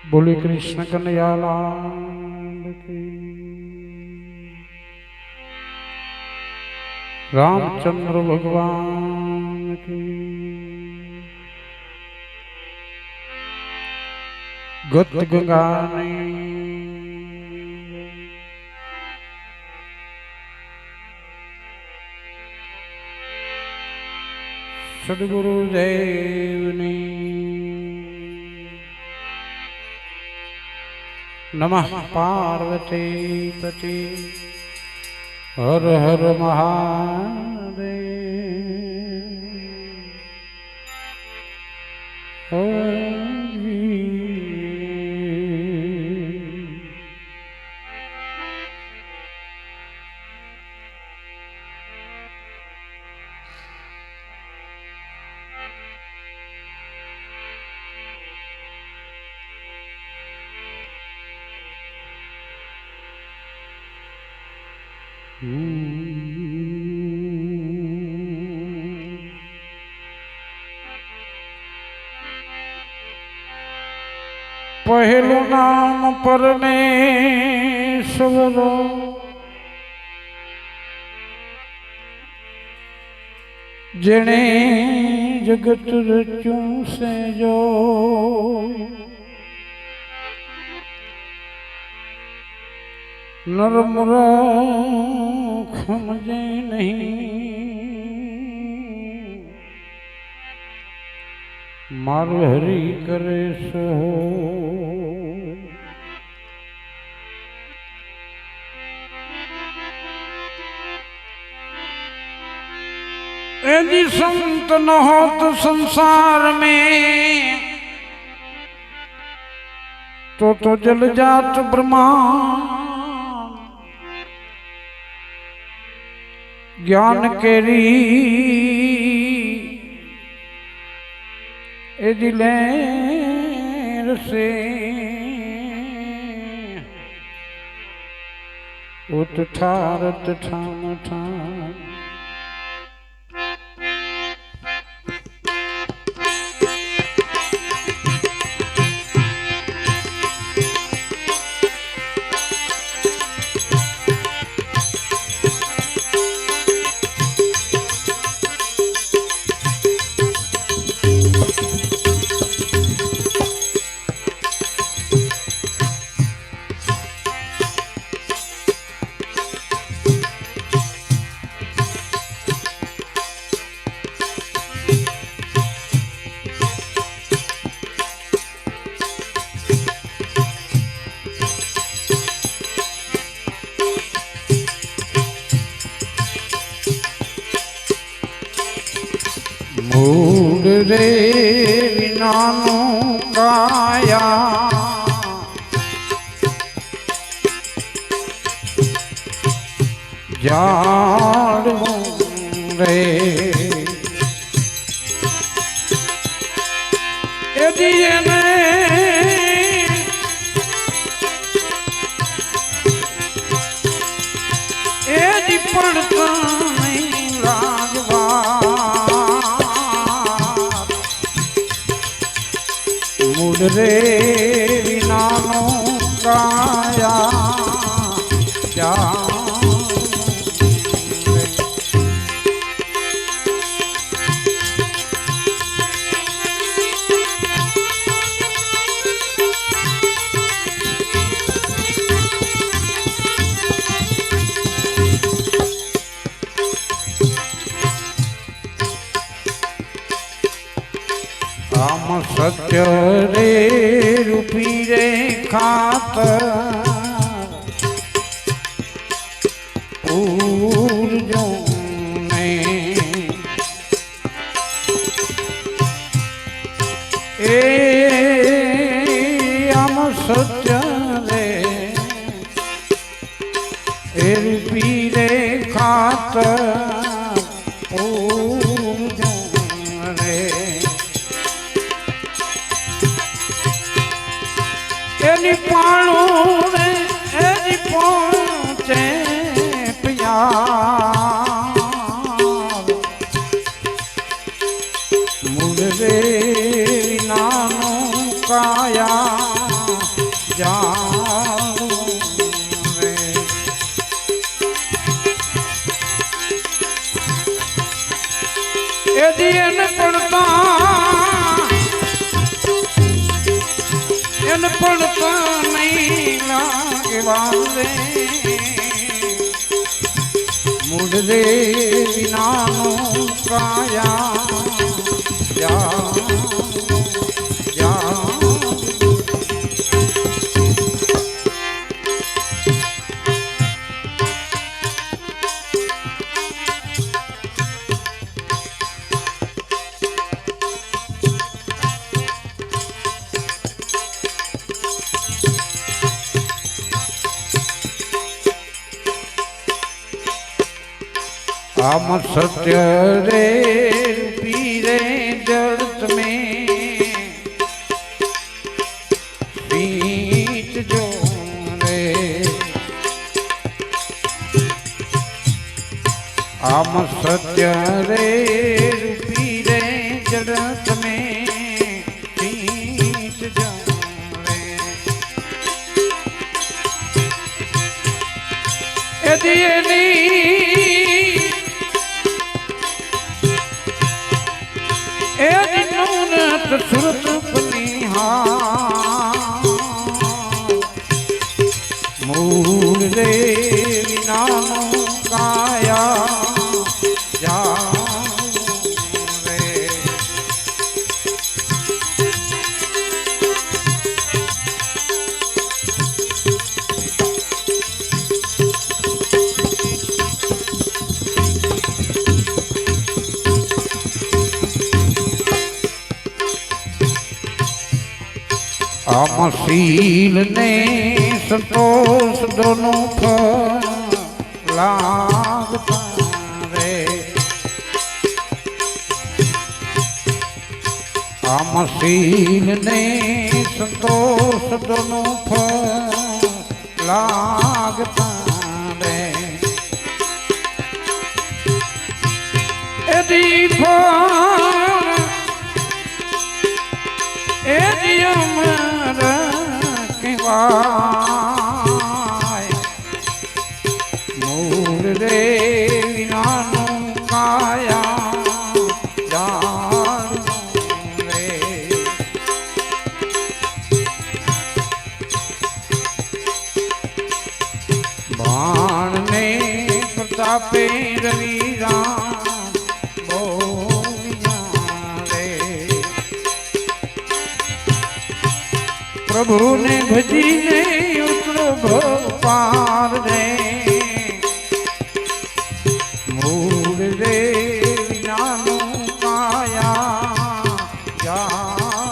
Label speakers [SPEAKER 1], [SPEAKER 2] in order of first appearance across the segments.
[SPEAKER 1] बोले कृष्ण कन्हैया लाल की। रामचंद्र भगवान की। गत गंगा सदगुरुदेव ने नमः पार्वती पति हर हर महादेव। पहलू नाम परमेश्वरो जिने जगत रच्यूं से जो नर मूर्ख समझे नहीं मार हरि करे सो। यदि संत न हो तो संसार में तो जल जात ब्रह्मांड। ज्ञान केरी यदि लेर से उत ठारत ठाम ठाम। मूड रे विनानु काया जाड़ू रे यदि यदि पढ़ता नहीं लागवा मूड रे विनानो काया जा। राम सत्य रे रूपी रे खातर पूर्जों ने राम सत्य रे रूपी रे खातर एनी पाणू रे एनी पहुंचे प्यार मूल रे नानो काया કેવાલે મુડરે વિનાનો કાયા જા જા हम सत्य रे पीरे जड़त में पीत जो रे हम सत्य रे पीरे जड़त में पीत जो रे यदि सुरत बनिहा मूल रे विनानो काया जा रे हम शील ने संतोष दोनों फल लागता रे हम शील ने संतोष दोनों फल लागता रे यदि मूल रे विनानो काया जान रे बाण ने प्रतापे रवीरा प्रभु ने भजी ने उतर पार रे मूल रे विनानो काया यार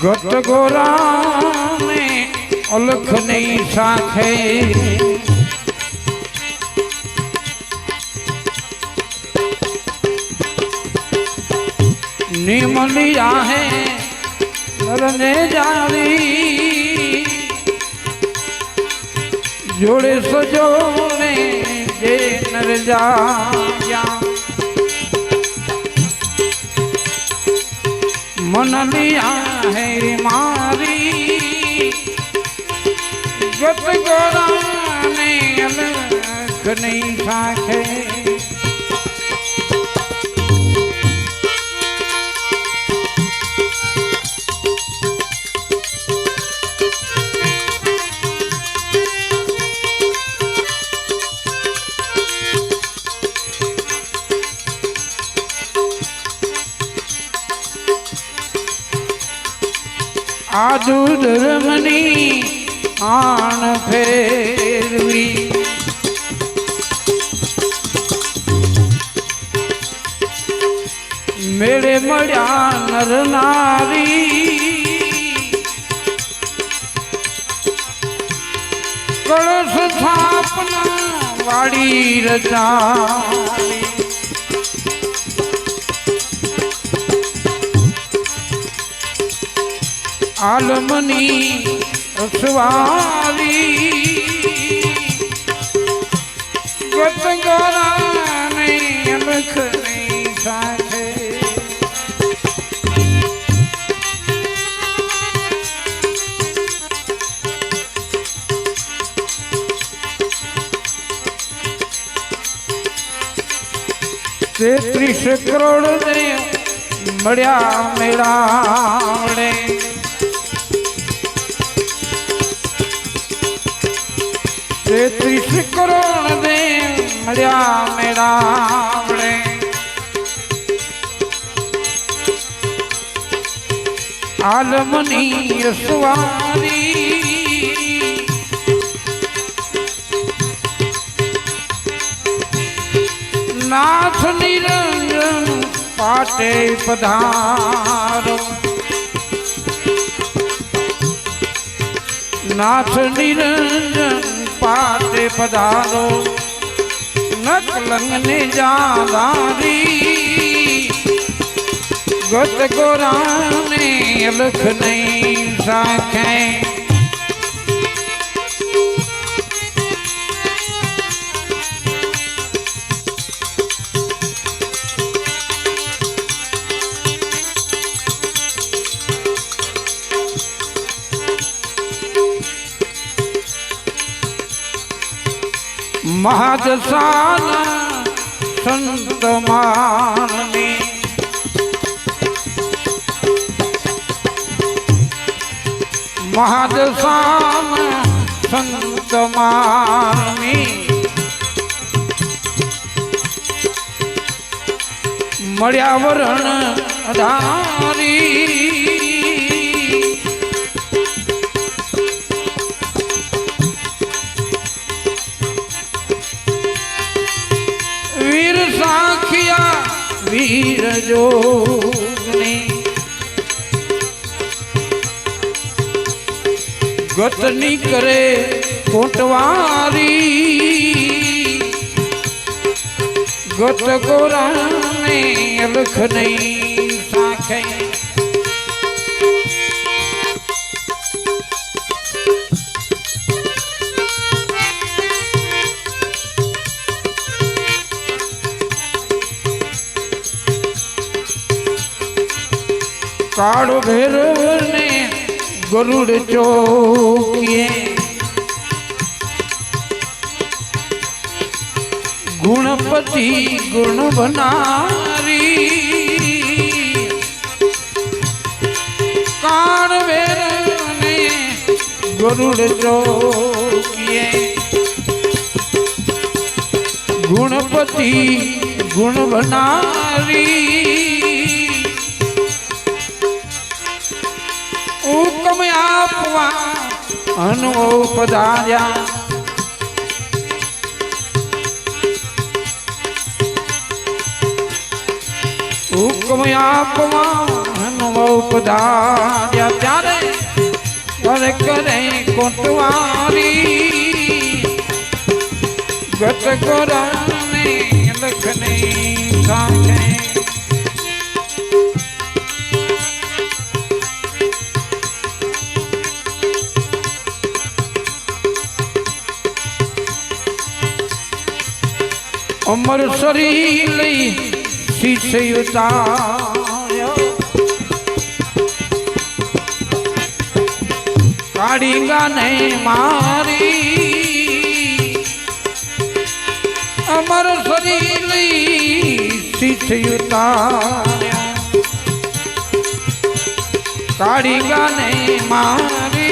[SPEAKER 1] गत गोरा में अलख नहीं साखे निम लिया है नरने जारी जोड़े सजोने जे नर जा मन लिया है मारी गत गोरा ने अलख नहीं साखे आजू धर्मनी आन फेरवी મેળે મળ્યા નર નારી કળશ સ્થાપના વાડી રચાવી આલમની રસવારી ગત ગોરાને અલખની સાથે તેત્રીસ કરોડ દેવ મળ્યા મેળાવડે તેત્રીસ કરોડ દેવ મળ્યા મેળાવડે આલમની યશવારી નાથ નિરંજન પાટે પધારો નાથ નિરંજન પાટે પધારો નકલંગ ને જાદારી ગત ગોરાને અલખ નહીં સાખે મહાદશાના સંત માનની મહાદશાના સંત માનની મળ્યા વરણ અધારી વીર સાખિયા વીર જોગની ગતની કરે કોટવારી ગત ગોરાને અલખ નહીં સાખે કાળો ભૈરવ ને ગરુડ ચોકીએ ગુણપતિ ગુણ બનારી કાળ ભૈરવ ને ગરુડ ચોકીએ ગુણપતિ ગુણ બનારી હુકમ આપવા અનુભવ પધાર્યા હુકમ આપવા અનુભવ પધાર્યા ત્યારે પર કરે કોટવારી ગત ગોરાને લખને સાંખે અમર શરીર લઈ શીશ ઉતાર્યો કાળી ગાને મારી અમર શરીર લઈ શીશ ઉતાર્યો કાળી ગાને મારી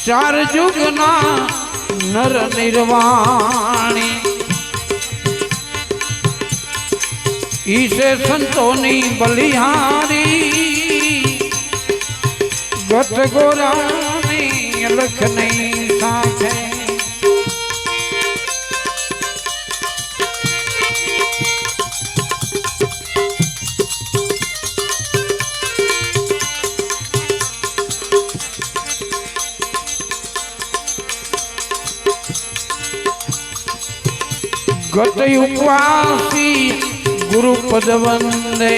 [SPEAKER 1] ચાર જુગના નર નિર્વાણી ईसे संतोनी बलिहारी गत गोरानी अलख नहीं साखे गत उपवासी गुरु पद वंदे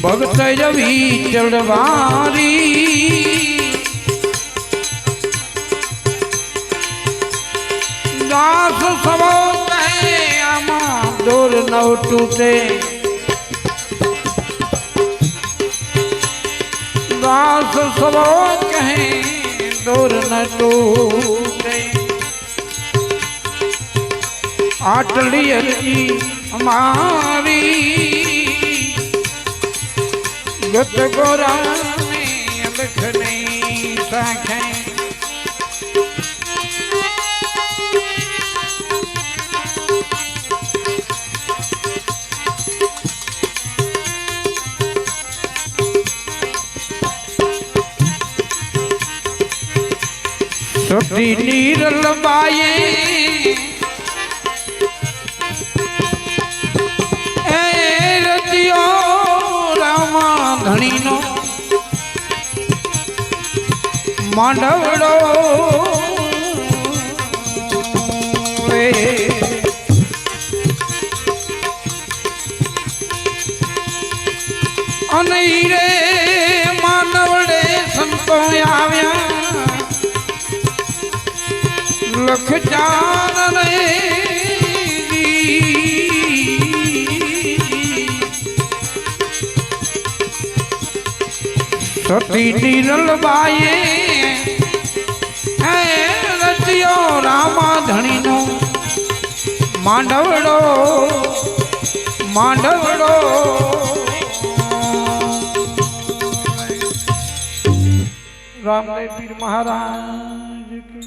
[SPEAKER 1] भगत जभी चढ़वारी दास सबो कहे आमा दूर न टूटे दास सबो कहे दूर न टूटे आटली अर्जी हमारी गत गोरा में अलख नहीं साखे छोटी नीरल बाये रामा धनी नो मांडवड़ो अनईरे मानवड़े संतो आव्या लख चान सती नीरल बाये रचियो रामा धनी नो मांडवड़ो मांडवड़ो रामदेव पीर महाराज की